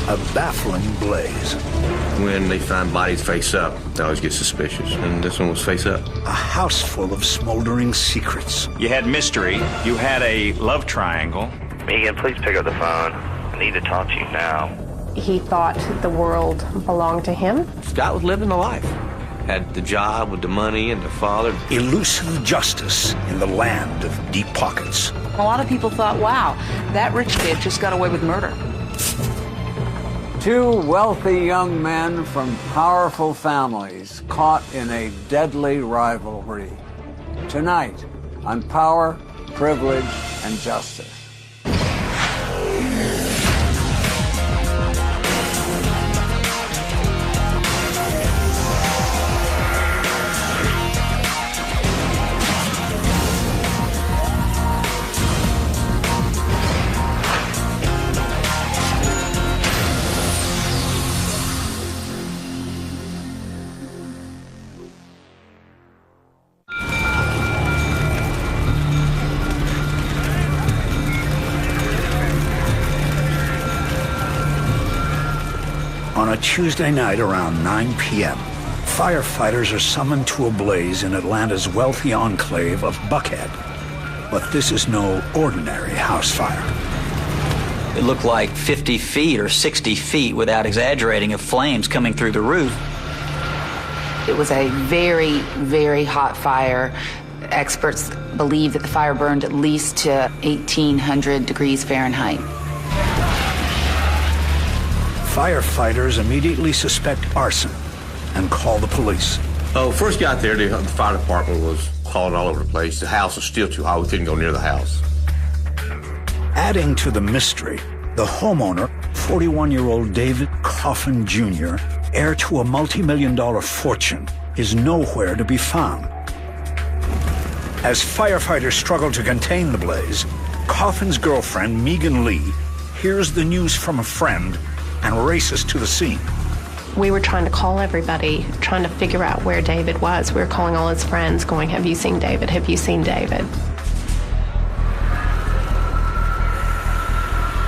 a baffling blaze. When they find bodies face up, they always get suspicious, and this one was face up. A house full of smoldering secrets. You had mystery. You had a love triangle. Megan, please pick up the phone. I need to talk to you now. He thought the world belonged to him. Scott was living the life. Had the job with the money and the father. Elusive justice in the land of deep pockets. A lot of people thought, wow, that rich kid just got away with murder. Two wealthy young men from powerful families caught in a deadly rivalry. Tonight on Power, Privilege, and Justice. On a Tuesday night around 9 p.m., firefighters are summoned to a blaze in Atlanta's wealthy enclave of Buckhead. But this is no ordinary house fire. It looked like 50 feet or 60 feet, without exaggerating, of flames coming through the roof. It was a very, very hot fire. Experts believe that the fire burned at least to 1,800 degrees Fahrenheit. Firefighters immediately suspect arson and call the police. Oh, first got there, the fire department was calling all over the place. The house was still too hot. We couldn't go near the house. Adding to the mystery, the homeowner, 41-year-old David Coffin Jr., heir to a multi-million-dollar fortune, is nowhere to be found. As firefighters struggle to contain the blaze, Coffin's girlfriend, Megan Lee, hears the news from a friend and races to the scene. We were trying to call everybody, trying to figure out where David was. We were calling all his friends, going, have you seen David? Have you seen David?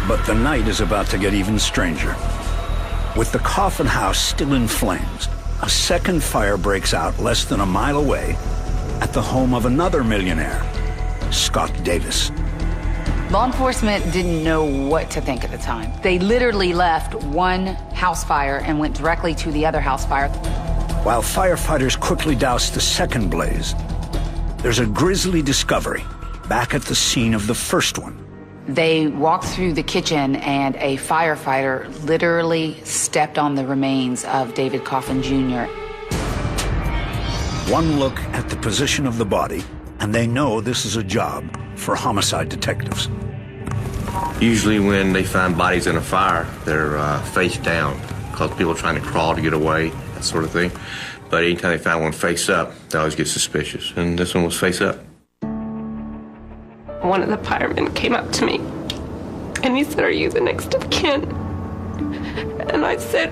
But the night is about to get even stranger. With the Coffin house still in flames, a second fire breaks out less than a mile away at the home of another millionaire, Scott Davis. Law enforcement didn't know what to think at the time. They literally left one house fire and went directly to the other house fire. While firefighters quickly douse the second blaze, there's a grisly discovery back at the scene of the first one. They walked through the kitchen and a firefighter literally stepped on the remains of David Coffin Jr. One look at the position of the body, and they know this is a job for homicide detectives. Usually when they find bodies in a fire, they're face down because people are trying to crawl to get away, that sort of thing. But anytime they find one face up, they always get suspicious. And this one was face up. One of the firemen came up to me and he said, are you the next of kin? And I said,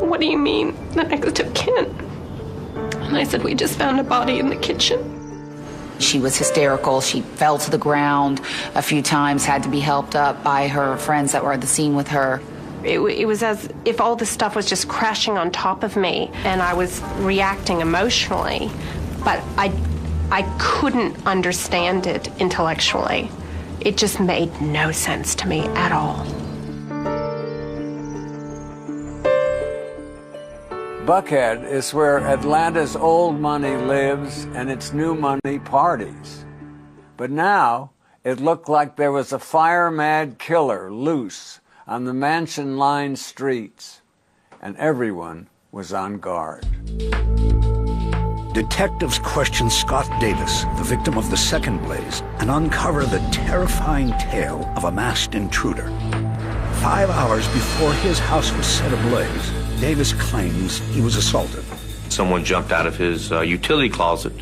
what do you mean, the next of kin? And I said, we just found a body in the kitchen. She was hysterical. She fell to the ground a few times, had to be helped up by her friends that were at the scene with her. It was as if all this stuff was just crashing on top of me, and I was reacting emotionally, but I couldn't understand it intellectually. It just made no sense to me at all. Buckhead is where Atlanta's old money lives and its new money parties. But now it looked like there was a fire-mad killer loose on the mansion-lined streets, and everyone was on guard. Detectives question Scott Davis, the victim of the second blaze, and uncover the terrifying tale of a masked intruder. 5 hours before his house was set ablaze, Davis claims he was assaulted. Someone jumped out of his utility closet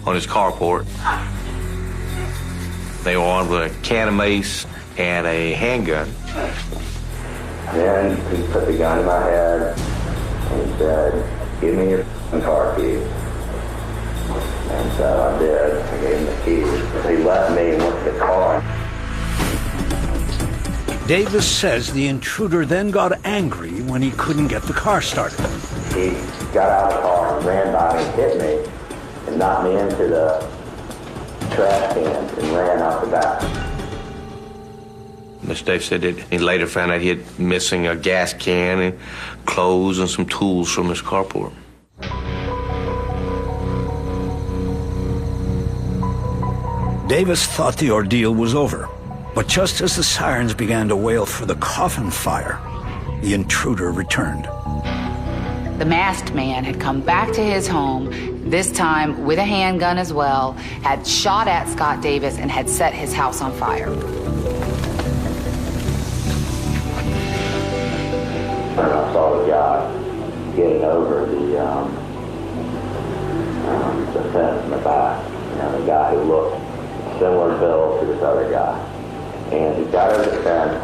on his carport. They were armed with a can of mace and a handgun. Then he put the gun in my head and he said, give me your car keys. And so I did. I gave him the keys. He left me and went to the car. Davis says the intruder then got angry when he couldn't get the car started. He got out of the car and ran by me, hit me, and knocked me into the trash cans and ran out the back. Mr. Davis said that he later found out he had missing a gas can and clothes and some tools from his carport. Davis thought the ordeal was over, but just as the sirens began to wail for the Coffin fire, the intruder returned. The masked man had come back to his home, this time with a handgun as well, had shot at Scott Davis and had set his house on fire. And I saw the guy getting over the fence in the back. You know, the guy who looked similar build to this other guy. And he got over the fence,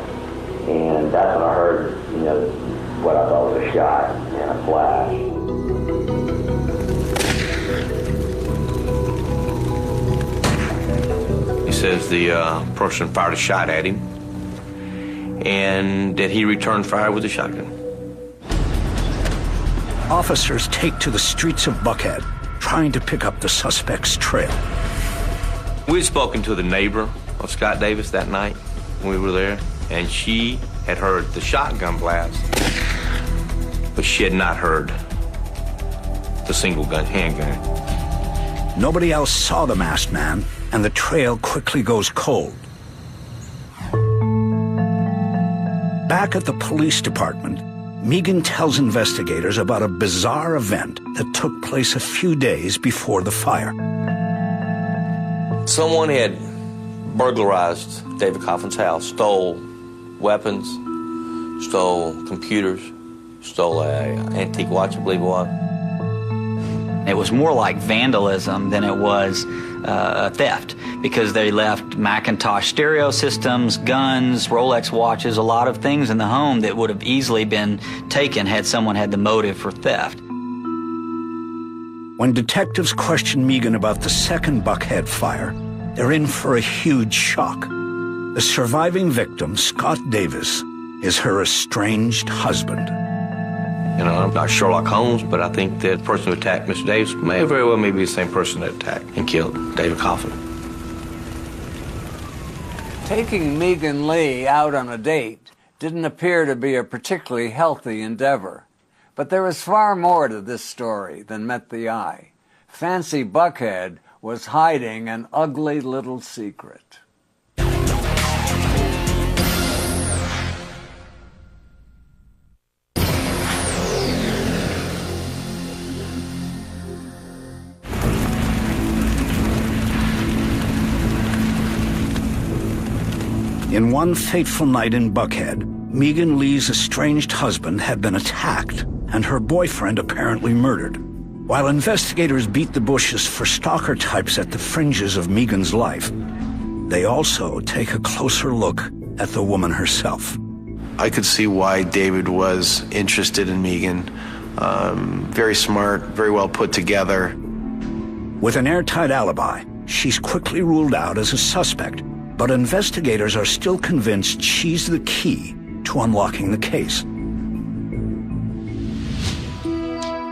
and that's when I heard, you know, what I thought was a shot and a flash. He says the person fired a shot at him and that he returned fire with a shotgun. Officers take to the streets of Buckhead, trying to pick up the suspect's trail. We had spoken to the neighbor of Scott Davis that night when we were there, and she had heard the shotgun blast, but she had not heard the single gun handgun. Nobody else saw the masked man, and the trail quickly goes cold. Back at the police department, Megan tells investigators about a bizarre event that took place a few days before the fire. Someone had burglarized David Coffin's house, stole weapons, stole computers, stole an antique watch, I believe it was. It was more like vandalism than it was theft, because they left Macintosh stereo systems, guns, Rolex watches, a lot of things in the home that would have easily been taken had someone had the motive for theft. When detectives question Megan about the second Buckhead fire, they're in for a huge shock. The surviving victim, Scott Davis, is her estranged husband. You know, I'm not Sherlock Holmes, but I think that the person who attacked Mr. Davis may very well be the same person that attacked and killed David Coffin. Taking Megan Lee out on a date didn't appear to be a particularly healthy endeavor. But there was far more to this story than met the eye. Fancy Buckhead was hiding an ugly little secret. In one fateful night in Buckhead, Megan Lee's estranged husband had been attacked and her boyfriend apparently murdered. While investigators beat the bushes for stalker types at the fringes of Megan's life, they also take a closer look at the woman herself. I could see why David was interested in Megan. Very smart, very well put together. With an airtight alibi, she's quickly ruled out as a suspect, but investigators are still convinced she's the key to unlocking the case.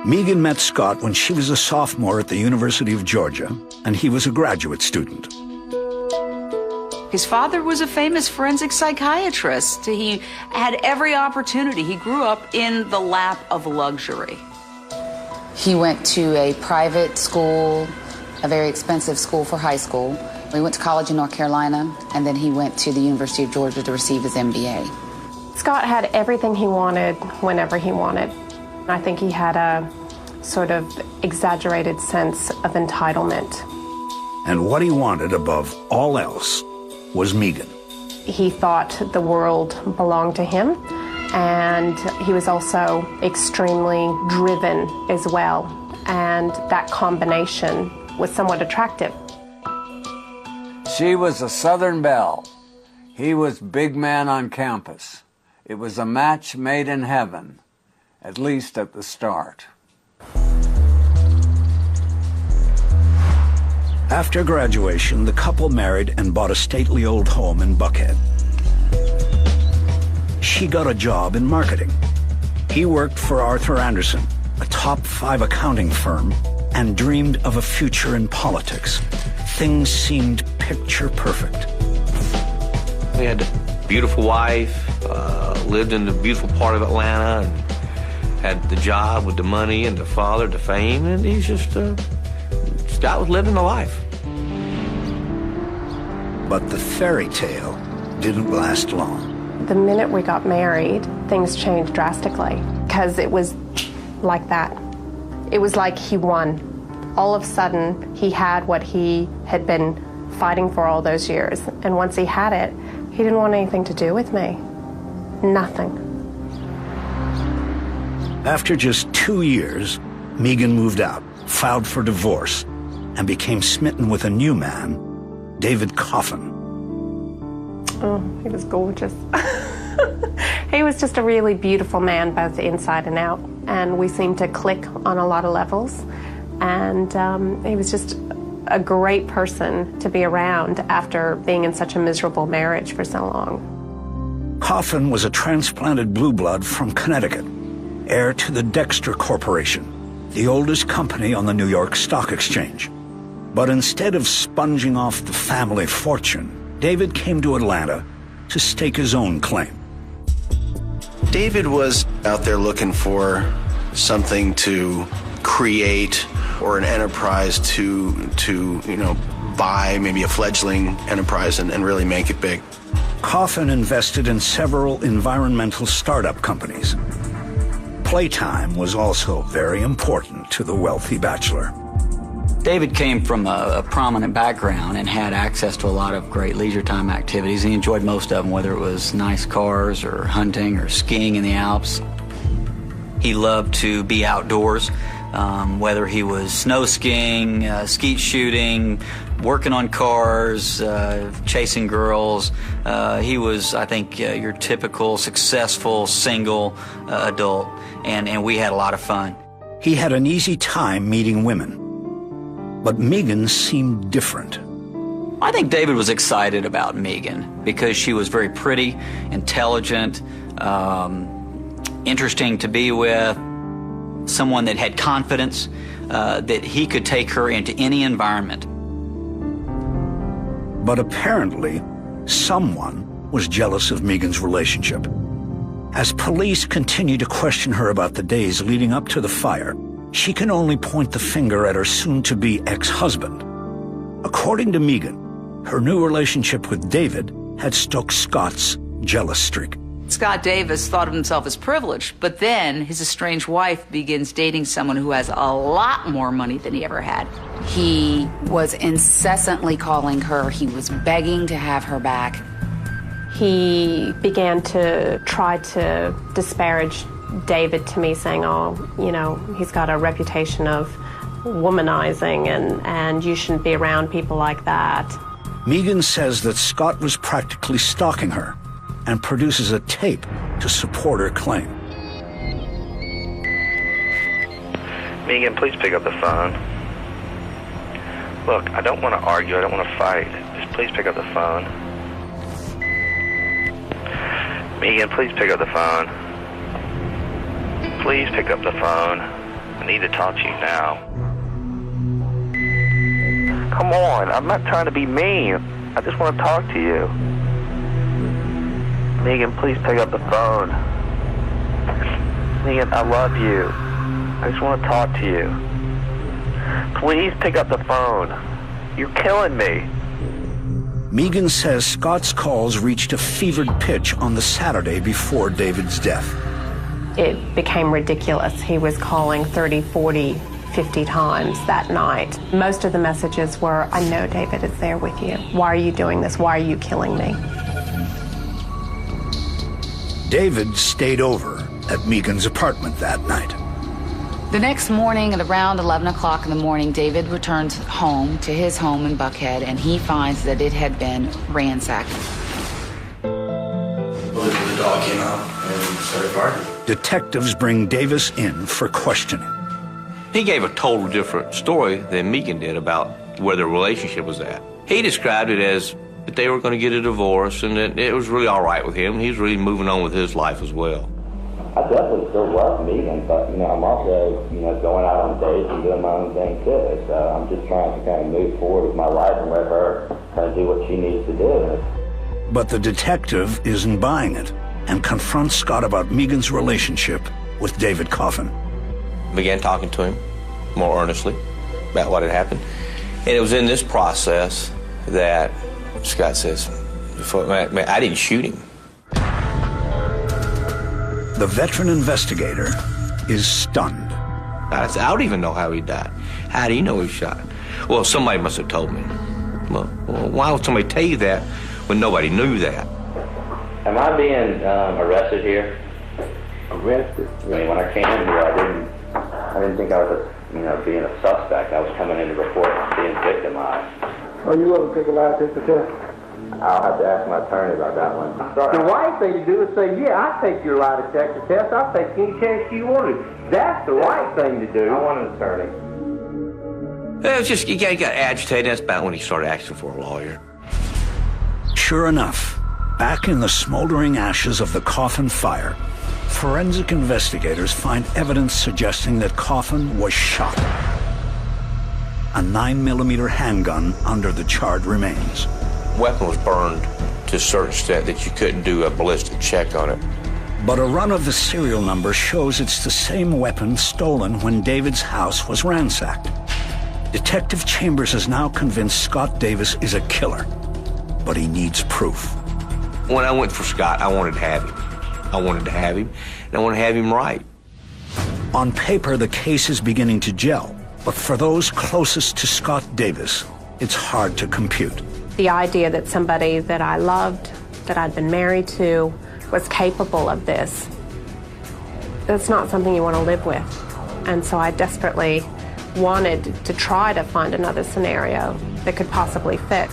Megan met Scott when she was a sophomore at the University of Georgia, and he was a graduate student. His father was a famous forensic psychiatrist. He had every opportunity. He grew up in the lap of luxury. He went to a private school, a very expensive school for high school. He went to college in North Carolina, and then he went to the University of Georgia to receive his MBA. Scott had everything he wanted whenever he wanted. I think he had a sort of exaggerated sense of entitlement. And what he wanted above all else was Megan. He thought the world belonged to him, and he was also extremely driven as well. And that combination was somewhat attractive. She was a Southern belle. He was big man on campus. It was a match made in heaven, at least at the start. After graduation, the couple married and bought a stately old home in Buckhead. she got a job in marketing. He worked for Arthur Andersen, a top 5 accounting firm, and dreamed of a future in politics. Things seemed picture perfect. He had a beautiful wife, lived in the beautiful part of Atlanta, and had the job with the money and the father, the fame, and he's just Scott was living the life. But the fairy tale didn't last long. The minute we got married, things changed drastically because it was like that. It was like he won. All of a sudden, he had what he had been fighting for all those years. And once he had it, he didn't want anything to do with me. Nothing. After just 2 years, Megan moved out, filed for divorce, and became smitten with a new man, David Coffin. Oh, he was gorgeous. He was just a really beautiful man, both inside and out. And we seemed to click on a lot of levels. And he was just a great person to be around after being in such a miserable marriage for so long. Coffin was a transplanted blue blood from Connecticut, heir to the Dexter Corporation, the oldest company on the New York Stock Exchange. But instead of sponging off the family fortune, David came to Atlanta to stake his own claim. David was out there looking for something to create or an enterprise to buy, maybe a fledgling enterprise and really make it big. Coffin invested in several environmental startup companies. Playtime was also very important to the wealthy bachelor. David came from a prominent background and had access to a lot of great leisure time activities. He enjoyed most of them, whether it was nice cars or hunting or skiing in the Alps. He loved to be outdoors, whether he was snow skiing, skeet shooting, working on cars, chasing girls. He was, I think, your typical successful single adult, and we had a lot of fun. He had an easy time meeting women. But Megan seemed different. I think David was excited about Megan because she was very pretty, intelligent, interesting to be with, someone that had confidence, that he could take her into any environment. But apparently, someone was jealous of Megan's relationship. As police continued to question her about the days leading up to the fire, she can only point the finger at her soon-to-be ex-husband. According to Megan, her new relationship with David had stoked Scott's jealous streak. Scott Davis thought of himself as privileged, but then his estranged wife begins dating someone who has a lot more money than he ever had. He was incessantly calling her. He was begging to have her back. He began to try to disparage David to me, saying, he's got a reputation of womanizing and you shouldn't be around people like that. Megan says that Scott was practically stalking her and produces a tape to support her claim. Megan, please pick up the phone. Look, I don't want to argue. I don't want to fight. Just please pick up the phone. Megan, please pick up the phone. Please pick up the phone. I need to talk to you now. Come on, I'm not trying to be mean. I just want to talk to you. Megan, please pick up the phone. Megan, I love you. I just want to talk to you. Please pick up the phone. You're killing me. Megan says Scott's calls reached a fevered pitch on the Saturday before David's death. It became ridiculous. He was calling 30, 40, 50 times that night. Most of the messages were, I know David is there with you. Why are you doing this? Why are you killing me? David stayed over at Megan's apartment that night. The next morning at around 11 o'clock in the morning, David returns home to his home in Buckhead, and he finds that it had been ransacked. The dog came out and started barking. Detectives bring Davis in for questioning. He gave a total different story than Megan did about where the relationship was at. He described it as that they were going to get a divorce and that it was really all right with him. He was really moving on with his life as well. I definitely still love Megan, but, I'm also, going out on dates and doing my own thing too. So I'm just trying to kind of move forward with my life and let her kind of do what she needs to do. But the detective isn't buying it and confronts Scott about Megan's relationship with David Coffin. Began talking to him more earnestly about what had happened. And it was in this process that Scott says, man, I didn't shoot him. The veteran investigator is stunned. I said, I don't even know how he died. How do you know he shot? Well, somebody must have told me. Well, why would somebody tell you that when nobody knew that? Am I being arrested here? Arrested? I mean, when I came in here, I didn't think I was, being a suspect. I was coming in to report being victimized. Oh, you want to take a lie detector test? I'll have to ask my attorney about that one. The right thing to do is say, yeah, I'll take your lie detector test. I'll take any chance you wanted. That's the right thing to do. I want an attorney. It was just, you got agitated. That's about when he started asking for a lawyer. Sure enough, back in the smoldering ashes of the Coffin fire, forensic investigators find evidence suggesting that Coffin was shot. A 9mm handgun under the charred remains. Weapon was burned to a certain extent that you couldn't do a ballistic check on it. But a run of the serial number shows it's the same weapon stolen when David's house was ransacked. Detective Chambers is now convinced Scott Davis is a killer, but he needs proof. When I went for Scott, I wanted to have him. I wanted to have him, and I wanted to have him right. On paper, the case is beginning to gel, but for those closest to Scott Davis, it's hard to compute. The idea that somebody that I loved, that I'd been married to, was capable of this, that's not something you want to live with. And so I desperately wanted to try to find another scenario that could possibly fit.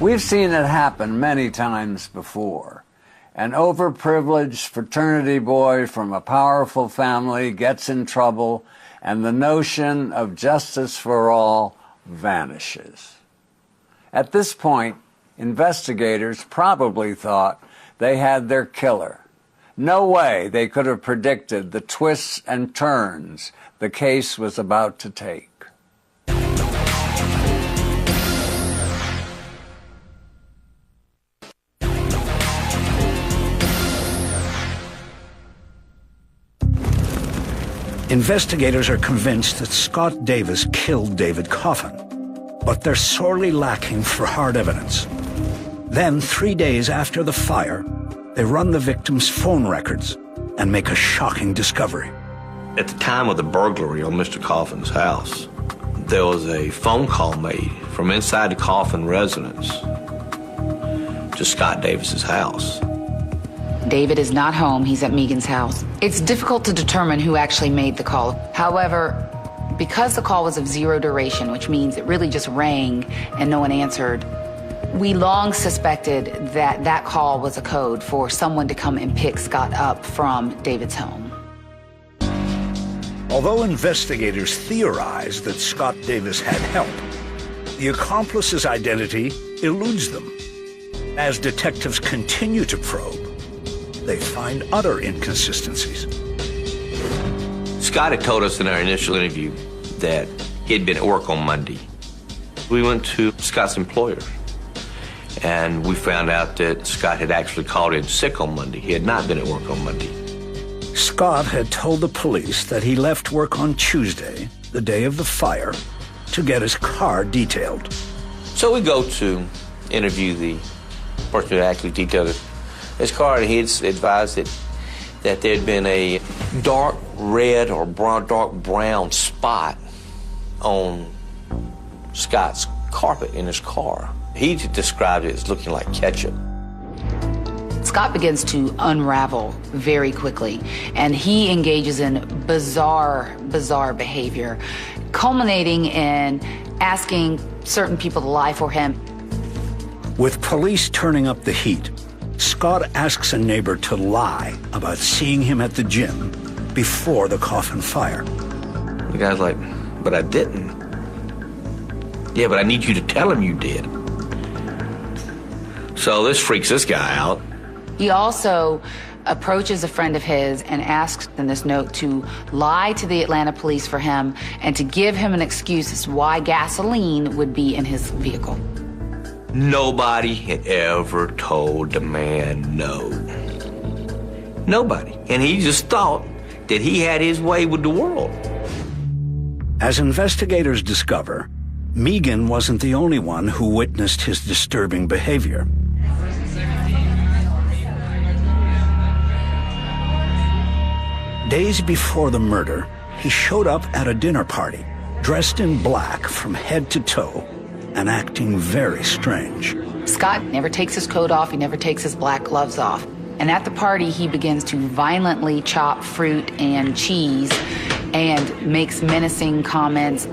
We've seen it happen many times before. An overprivileged fraternity boy from a powerful family gets in trouble, and the notion of justice for all vanishes. At this point, investigators probably thought they had their killer. No way they could have predicted the twists and turns the case was about to take. Investigators are convinced that Scott Davis killed David Coffin, but they're sorely lacking for hard evidence. Then, 3 days after the fire, they run the victim's phone records and make a shocking discovery. At the time of the burglary on Mr. Coffin's house, there was a phone call made from inside the Coffin residence to Scott Davis's house. David is not home. He's at Megan's house. It's difficult to determine who actually made the call. However, because the call was of zero duration, which means it really just rang and no one answered, we long suspected that that call was a code for someone to come and pick Scott up from David's home. Although investigators theorize that Scott Davis had help, the accomplice's identity eludes them. As detectives continue to probe, they find other inconsistencies. Scott had told us in our initial interview that he had been at work on Monday. We went to Scott's employer, and we found out that Scott had actually called in sick on Monday. He had not been at work on Monday. Scott had told the police that he left work on Tuesday, the day of the fire, to get his car detailed. So we go to interview the person who actually detailed his car, and he had advised that there had been a dark red or dark brown spot on Scott's carpet in his car. He described it as looking like ketchup. Scott begins to unravel very quickly, and he engages in bizarre behavior, culminating in asking certain people to lie for him. With police turning up the heat, Scott asks a neighbor to lie about seeing him at the gym before the Coffin fire. The guy's like, but I didn't. Yeah, but I need you to tell him you did. So this freaks this guy out. He also approaches a friend of his and asks in this note to lie to the Atlanta police for him and to give him an excuse as to why gasoline would be in his vehicle. Nobody had ever told the man no. Nobody. And he just thought that he had his way with the world. As investigators discover, Megan wasn't the only one who witnessed his disturbing behavior. Days before the murder, he showed up at a dinner party, dressed in black from head to toe, and acting very strange. Scott never takes his coat off, he never takes his black gloves off. And at the party, he begins to violently chop fruit and cheese and makes menacing comments.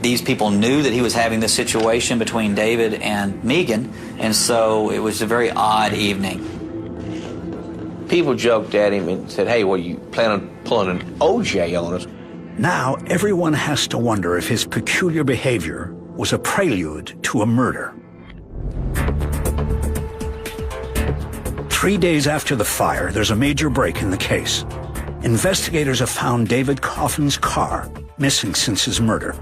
These people knew that he was having this situation between David and Megan, and so it was a very odd evening. People joked at him and said, hey, well, you plan on pulling an OJ on us? Now, everyone has to wonder if his peculiar behavior was a prelude to a murder. 3 days after the fire, there's a major break in the case. Investigators have found David Coffin's car, missing since his murder.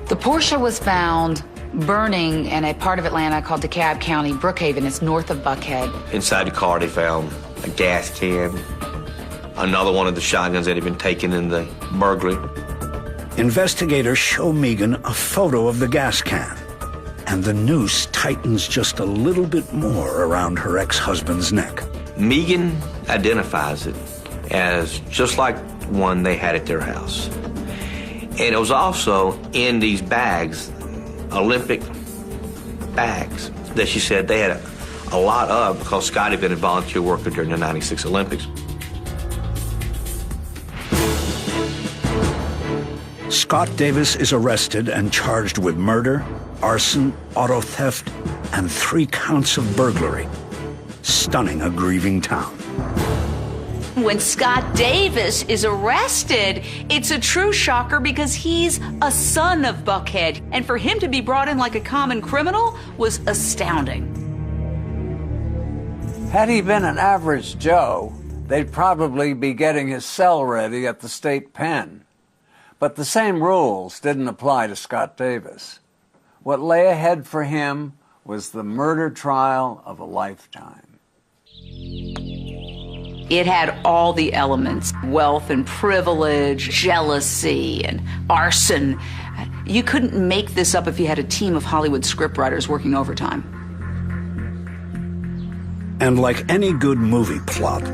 The Porsche was found burning in a part of Atlanta called DeKalb County. Brookhaven is north of Buckhead. Inside the car, they found a gas can, another one of the shotguns that had been taken in the burglary. Investigators show Megan a photo of the gas can, and the noose tightens just a little bit more around her ex-husband's neck. Megan identifies it as just like one they had at their house. And it was also in these bags, Olympic bags, that she said they had a lot of because Scott had been a volunteer worker during the '96 Olympics. Scott Davis is arrested and charged with murder, arson, auto theft, and 3 counts of burglary, stunning a grieving town. When Scott Davis is arrested, it's a true shocker because he's a son of Buckhead. And for him to be brought in like a common criminal was astounding. Had he been an average Joe, they'd probably be getting his cell ready at the state pen. But the same rules didn't apply to Scott Davis. What lay ahead for him was the murder trial of a lifetime. It had all the elements: wealth and privilege, jealousy and arson. You couldn't make this up if you had a team of Hollywood scriptwriters working overtime. And like any good movie plot,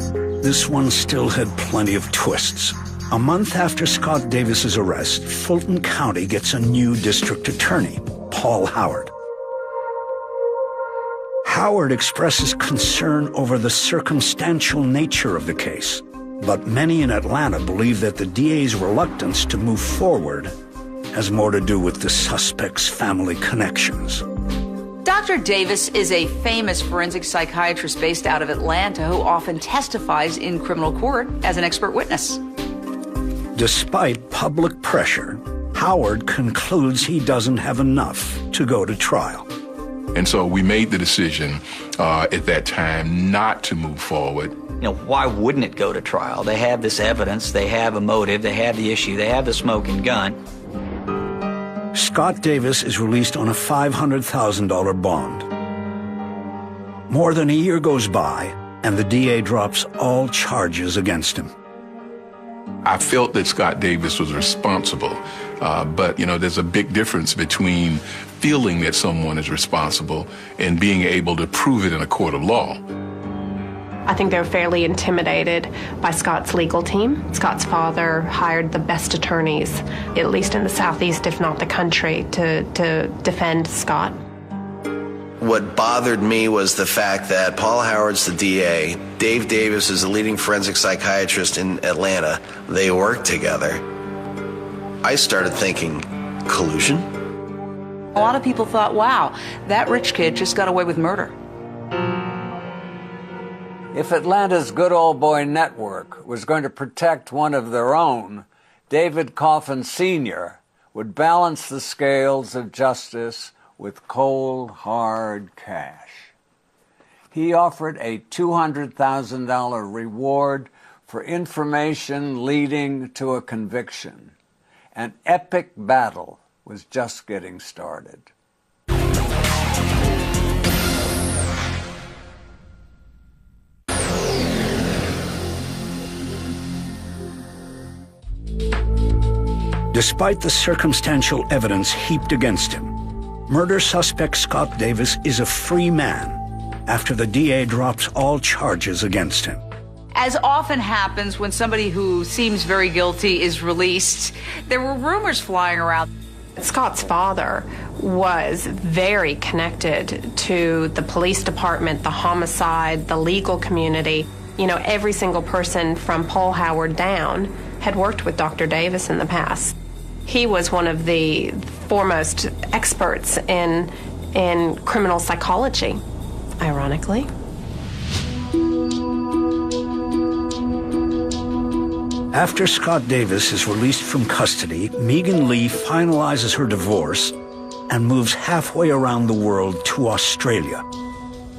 this one still had plenty of twists. A month after Scott Davis's arrest, Fulton County gets a new district attorney, Paul Howard. Howard expresses concern over the circumstantial nature of the case, but many in Atlanta believe that the DA's reluctance to move forward has more to do with the suspect's family connections. Dr. Davis is a famous forensic psychiatrist based out of Atlanta who often testifies in criminal court as an expert witness. Despite public pressure, Howard concludes he doesn't have enough to go to trial. And so we made the decision at that time not to move forward. You know, why wouldn't it go to trial? They have this evidence, they have a motive, they have the issue, they have the smoking gun. Scott Davis is released on a $500,000 bond. More than a year goes by, and the DA drops all charges against him. I felt that Scott Davis was responsible, but, you know, there's a big difference between feeling that someone is responsible and being able to prove it in a court of law. I think they were fairly intimidated by Scott's legal team. Scott's father hired the best attorneys, at least in the Southeast, if not the country, to defend Scott. What bothered me was the fact that Paul Howard's the DA, Dave Davis is a leading forensic psychiatrist in Atlanta. They work together. I started thinking, collusion? A lot of people thought, wow, that rich kid just got away with murder. If Atlanta's good old boy network was going to protect one of their own, David Coffin Sr. would balance the scales of justice with cold, hard cash. He offered a $200,000 reward for information leading to a conviction. An epic battle was just getting started. Despite the circumstantial evidence heaped against him, murder suspect Scott Davis is a free man after the DA drops all charges against him. As often happens when somebody who seems very guilty is released, there were rumors flying around. Scott's father was very connected to the police department, the homicide, the legal community. You know, every single person from Paul Howard down had worked with Dr. Davis in the past. He was one of the foremost experts in criminal psychology, ironically. After Scott Davis is released from custody, Megan Lee finalizes her divorce and moves halfway around the world to Australia.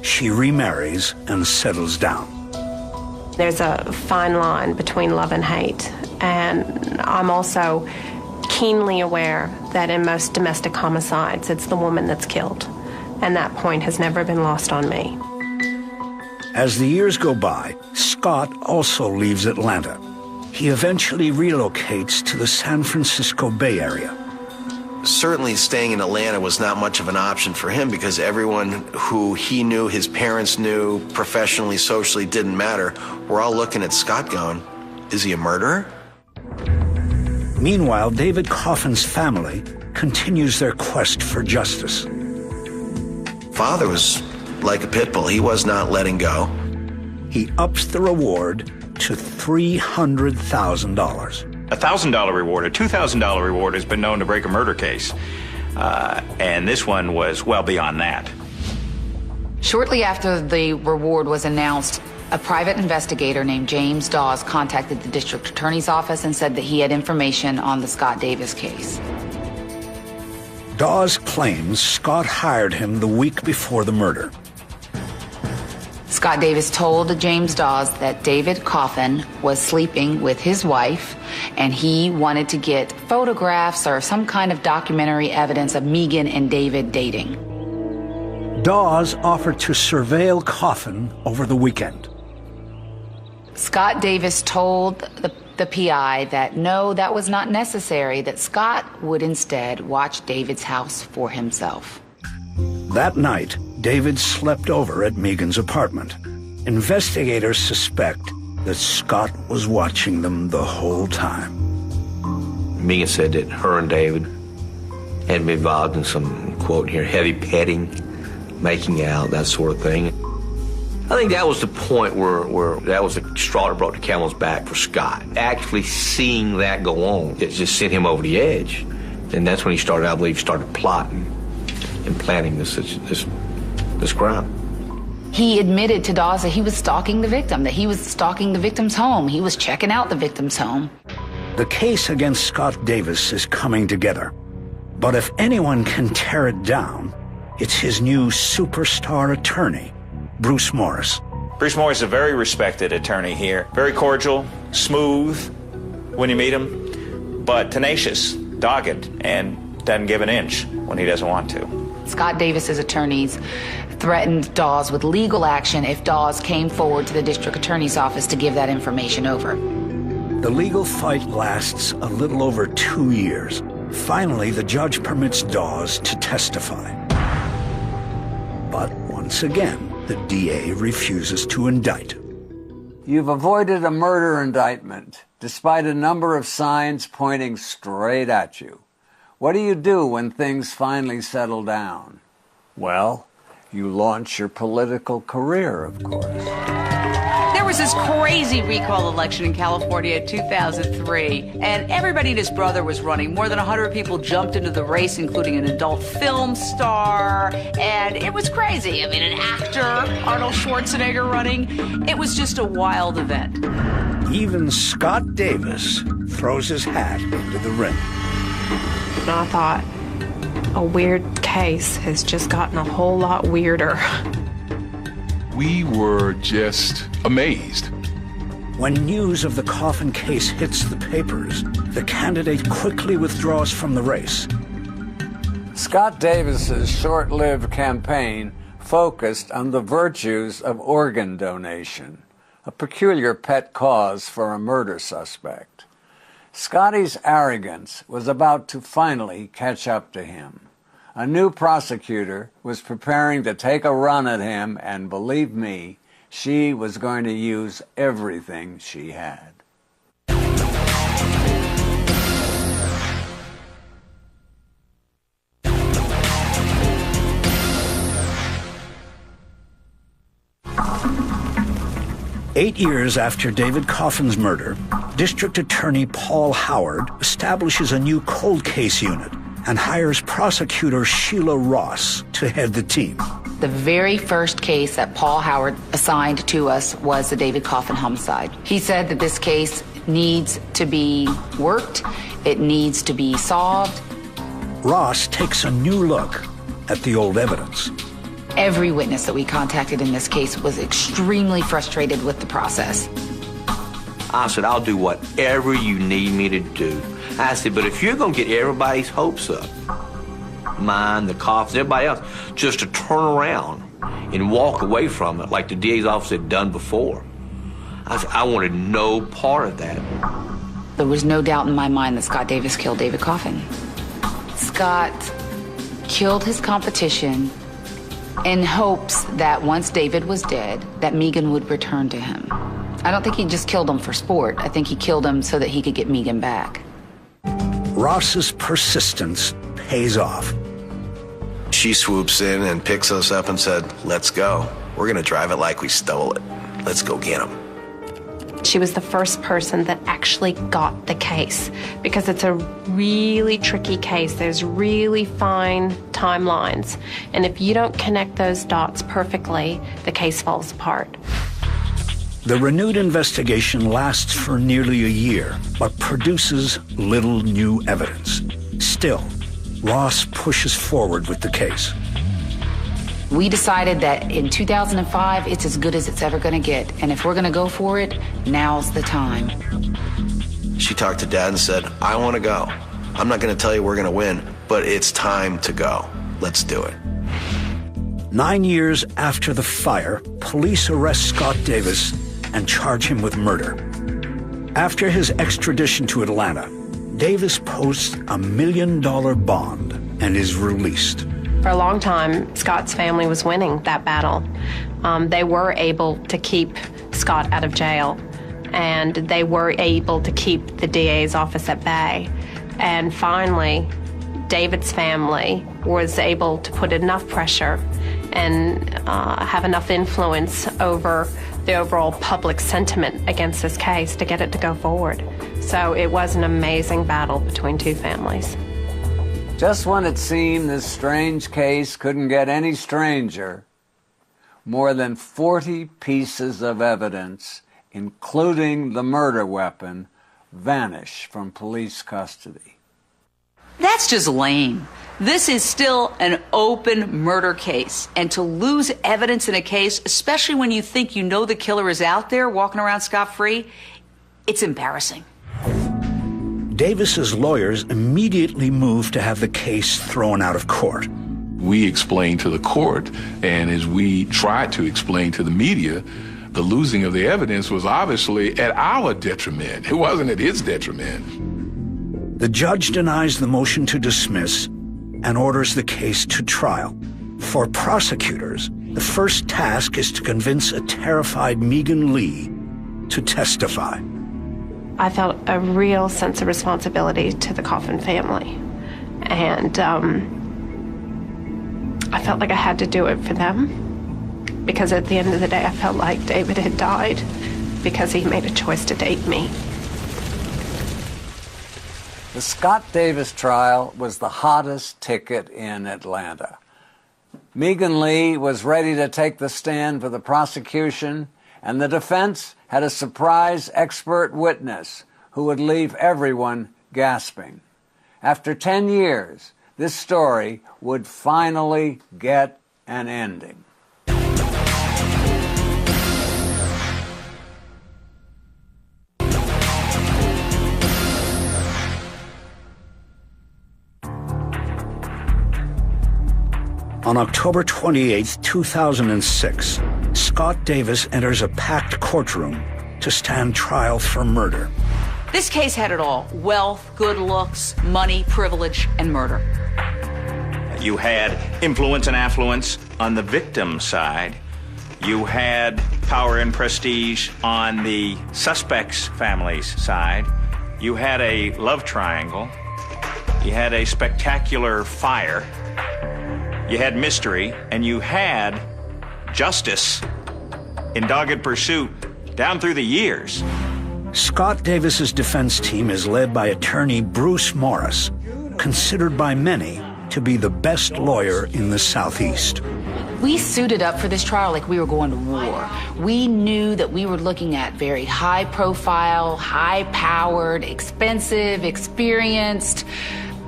She remarries and settles down. There's a fine line between love and hate, and I'm also keenly aware that in most domestic homicides, it's the woman that's killed, and that point has never been lost on me. As the years go by, Scott also leaves Atlanta. He eventually relocates to the San Francisco Bay Area. Certainly staying in Atlanta was not much of an option for him because everyone who he knew, his parents knew, professionally, socially, didn't matter. We're all looking at Scott going, is he a murderer? Meanwhile, David Coffin's family continues their quest for justice. Father was like a pit bull. He was not letting go. He ups the reward to $300,000. A $1,000 reward, a $2,000 reward has been known to break a murder case. And this one was well beyond that. Shortly after the reward was announced, a private investigator named James Dawes contacted the district attorney's office and said that he had information on the Scott Davis case. Dawes claims Scott hired him the week before the murder. Scott Davis told James Dawes that David Coffin was sleeping with his wife and he wanted to get photographs or some kind of documentary evidence of Megan and David dating. Dawes offered to surveil Coffin over the weekend. Scott Davis told the PI that no, that was not necessary, that Scott would instead watch David's house for himself. That night, David slept over at Megan's apartment. Investigators suspect that Scott was watching them the whole time. Megan said that her and David had been involved in some, quote here, heavy petting, making out, that sort of thing. I think that was the point where that was the straw that brought the camel's back for Scott. Actually seeing that go on, it just sent him over the edge. And that's when he started, I believe, plotting and planning this crime. He admitted to Dawes that he was stalking the victim, that he was stalking the victim's home. He was checking out the victim's home. The case against Scott Davis is coming together. But if anyone can tear it down, it's his new superstar attorney, Bruce Morris. Bruce Morris is a very respected attorney here. Very cordial, smooth when you meet him, but tenacious, dogged, and doesn't give an inch when he doesn't want to. Scott Davis's attorneys threatened Dawes with legal action if Dawes came forward to the district attorney's office to give that information over. The legal fight lasts a little over 2 years. Finally, the judge permits Dawes to testify. But once again, the DA refuses to indict. You've avoided a murder indictment, despite a number of signs pointing straight at you. What do you do when things finally settle down? Well, you launch your political career, of course. There was this crazy recall election in California in 2003, and everybody and his brother was running. More than 100 people jumped into the race, including an adult film star, and it was crazy. I mean, an actor, Arnold Schwarzenegger running. It was just a wild event. Even Scott Davis throws his hat into the ring. And I thought, a weird case has just gotten a whole lot weirder. We were just amazed. When news of the Coffin case hits the papers, the candidate quickly withdraws from the race. Scott Davis's short-lived campaign focused on the virtues of organ donation, a peculiar pet cause for a murder suspect. Scotty's arrogance was about to finally catch up to him. A new prosecutor was preparing to take a run at him, and believe me, she was going to use everything she had. Eight years after David Coffin's murder, District Attorney Paul Howard establishes a new cold case unit and hires prosecutor Sheila Ross to head the team. The very first case that Paul Howard assigned to us was the David Coffin homicide. He said that this case needs to be worked, it needs to be solved. Ross takes a new look at the old evidence. Every witness that we contacted in this case was extremely frustrated with the process. I said, I'll do whatever you need me to do. I said, but if you're going to get everybody's hopes up, mine, the Coffins, everybody else, just to turn around and walk away from it like the DA's office had done before, I said, I wanted no part of that. There was no doubt in my mind that Scott Davis killed David Coffin. Scott killed his competition in hopes that once David was dead, that Megan would return to him. I don't think he just killed him for sport. I think he killed him so that he could get Megan back. Ross's persistence pays off. She swoops in and picks us up and said, let's go. We're going to drive it like we stole it. Let's go get him. She was the first person that actually got the case because it's a really tricky case. There's really fine timelines. And if you don't connect those dots perfectly, the case falls apart. The renewed investigation lasts for nearly a year, but produces little new evidence. Still, Ross pushes forward with the case. We decided that in 2005, it's as good as it's ever going to get. And if we're going to go for it, now's the time. She talked to Dad and said, I want to go. I'm not going to tell you we're going to win, but it's time to go. Let's do it. 9 years after the fire, police arrest Scott Davis and charge him with murder. After his extradition to Atlanta, Davis posts a $1 million bond and is released. For a long time, Scott's family was winning that battle. They were able to keep Scott out of jail, and they were able to keep the DA's office at bay. And finally, David's family was able to put enough pressure and have enough influence over the overall public sentiment against this case to get it to go forward. So it was an amazing battle between two families. Just when it seemed this strange case couldn't get any stranger, more than 40 pieces of evidence, including the murder weapon, vanish from police custody. That's just lame. This is still an open murder case, and to lose evidence in a case, especially when you think you know the killer is out there walking around scot-free, it's embarrassing. Davis's lawyers immediately moved to have the case thrown out of court. We explained to the court, and as we tried to explain to the media, the losing of the evidence was obviously at our detriment. It wasn't at his detriment. The judge denies the motion to dismiss and orders the case to trial. For prosecutors, the first task is to convince a terrified Megan Lee to testify. I felt a real sense of responsibility to the Coffin family. And I felt like I had to do it for them. Because at the end of the day, I felt like David had died because he made a choice to date me. The Scott Davis trial was the hottest ticket in Atlanta. Megan Lee was ready to take the stand for the prosecution, and the defense had a surprise expert witness who would leave everyone gasping. After 10 years, this story would finally get an ending. On October 28, 2006, Scott Davis enters a packed courtroom to stand trial for murder. This case had it all: wealth, good looks, money, privilege, and murder. You had influence and affluence on the victim side. You had power and prestige on the suspect's family's side. You had a love triangle. You had a spectacular fire. You had mystery, and you had justice in dogged pursuit down through the years. Scott Davis's defense team is led by attorney Bruce Morris, considered by many to be the best lawyer in the Southeast. We suited up for this trial like we were going to war. We knew that we were looking at very high-profile, high-powered, expensive, experienced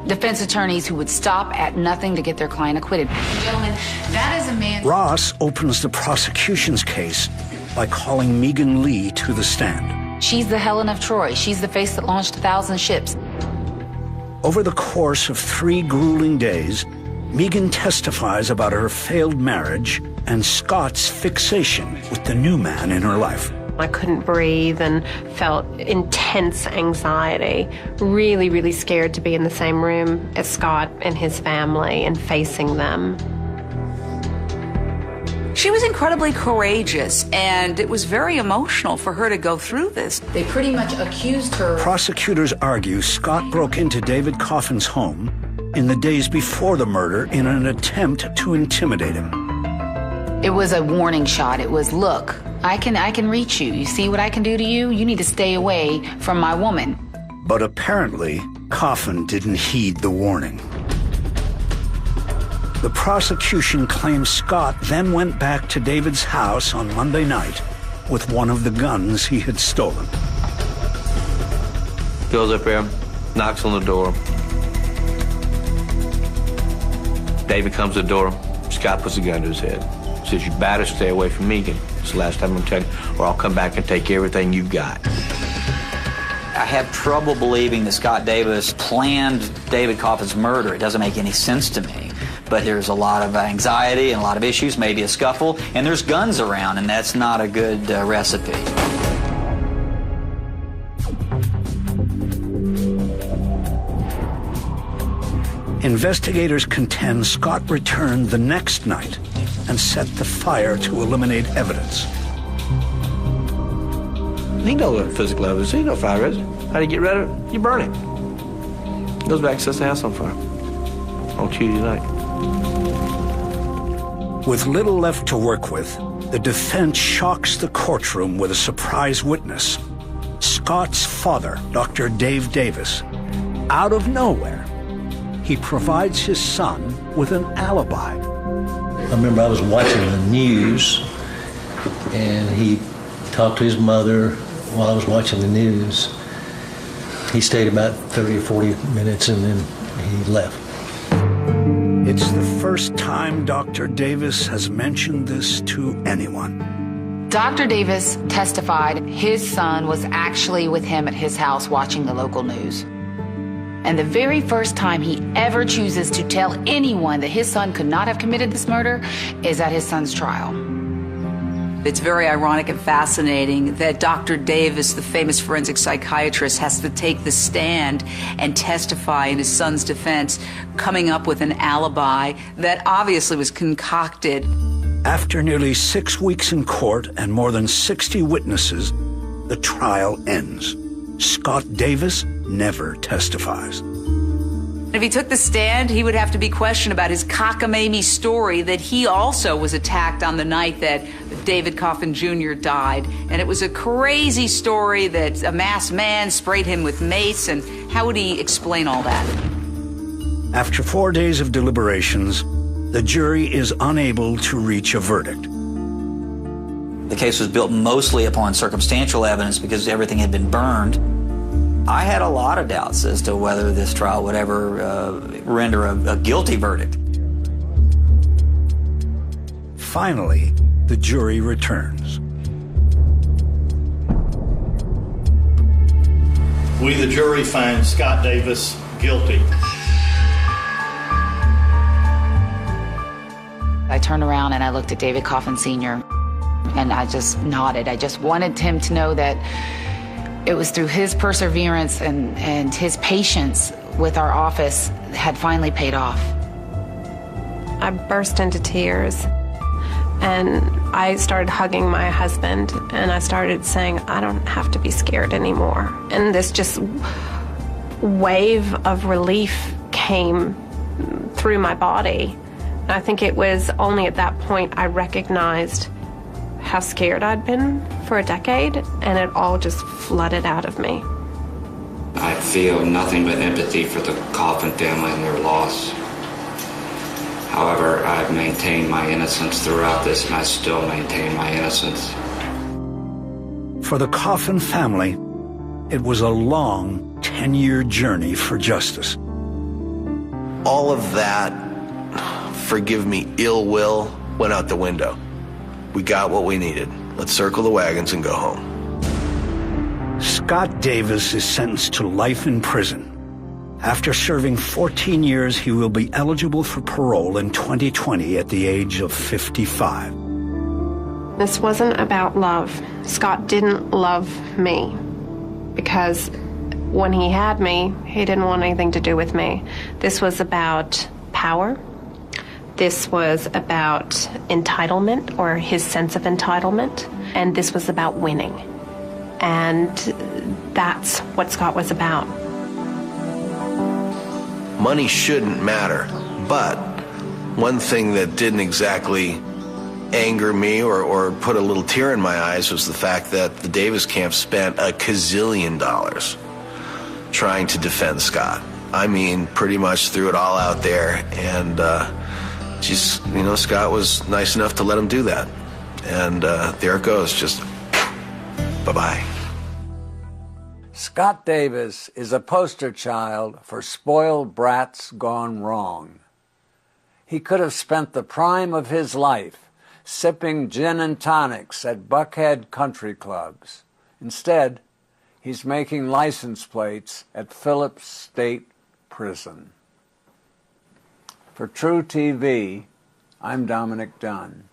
defense attorneys who would stop at nothing to get their client acquitted. Gentlemen, that is a man... Ross opens the prosecution's case by calling Megan Lee to the stand. She's the Helen of Troy. She's the face that launched 1,000 ships. Over the course of 3 grueling days, Megan testifies about her failed marriage and Scott's fixation with the new man in her life. I couldn't breathe and felt intense anxiety. Really, really scared to be in the same room as Scott and his family and facing them. She was incredibly courageous, and it was very emotional for her to go through this. They pretty much accused her. Prosecutors argue Scott broke into David Coffin's home in the days before the murder in an attempt to intimidate him. It was a warning shot. It was, look, I can reach you. You see what I can do to you? You need to stay away from my woman. But apparently, Coffin didn't heed the warning. The prosecution claims Scott then went back to David's house on Monday night with one of the guns he had stolen. Goes up there, knocks on the door. David comes to the door. Scott puts a gun to his head. Says, you better stay away from Megan. It's the last time I'm telling you, or I'll come back and take everything you've got. I have trouble believing that Scott Davis planned David Coffin's murder. It doesn't make any sense to me. But there's a lot of anxiety and a lot of issues, maybe a scuffle, and there's guns around, and that's not a good recipe. Investigators contend Scott returned the next night and set the fire to eliminate evidence. He knows what physical evidence. He knows fire is. How do you get rid of it? You burn it. Goes back and sets the house on fire on Tuesday night. With little left to work with, the defense shocks the courtroom with a surprise witness, Scott's father, Dr. Dave Davis. Out of nowhere, he provides his son with an alibi. I remember I was watching the news, and he talked to his mother while I was watching the news. He stayed about 30 or 40 minutes, and then he left. It's the first time Dr. Davis has mentioned this to anyone. Dr. Davis testified his son was actually with him at his house watching the local news. And the very first time he ever chooses to tell anyone that his son could not have committed this murder is at his son's trial. It's very ironic and fascinating that Dr. Davis, the famous forensic psychiatrist, has to take the stand and testify in his son's defense, coming up with an alibi that obviously was concocted. After nearly 6 weeks in court and more than 60 witnesses, the trial ends. Scott Davis never testifies. If he took the stand, he would have to be questioned about his cockamamie story that he also was attacked on the night that David Coffin Jr. died. And it was a crazy story that a masked man sprayed him with mace, and how would he explain all that? After 4 days of deliberations, the jury is unable to reach a verdict. The case was built mostly upon circumstantial evidence because everything had been burned. I had a lot of doubts as to whether this trial would ever render a guilty verdict. Finally, the jury returns. We, the jury, find Scott Davis guilty. I turned around and I looked at David Coffin Sr. and I just nodded. I just wanted him to know that it was through his perseverance and his patience with our office had finally paid off. I burst into tears and I started hugging my husband and I started saying, I don't have to be scared anymore. And this just wave of relief came through my body. I think it was only at that point I recognized how scared I'd been for a decade, and it all just flooded out of me. I feel nothing but empathy for the Coffin family and their loss. However, I've maintained my innocence throughout this, and I still maintain my innocence. For the Coffin family, it was a long 10-year journey for justice. All of that, forgive me, ill will went out the window. We got what we needed. Let's circle the wagons and go home. Scott Davis is sentenced to life in prison. After serving 14 years, he will be eligible for parole in 2020 at the age of 55. This wasn't about love. Scott didn't love me because when he had me, he didn't want anything to do with me. This was about power. This was about entitlement, or his sense of entitlement, and this was about winning. And that's what Scott was about. Money shouldn't matter, but one thing that didn't exactly anger me or put a little tear in my eyes was the fact that the Davis camp spent $1 gazillion trying to defend Scott. I mean, pretty much threw it all out there, and just, you know, Scott was nice enough to let him do that. And there it goes, just bye-bye. Scott Davis is a poster child for spoiled brats gone wrong. He could have spent the prime of his life sipping gin and tonics at Buckhead country clubs. Instead, he's making license plates at Phillips State Prison. For True TV, I'm Dominick Dunne.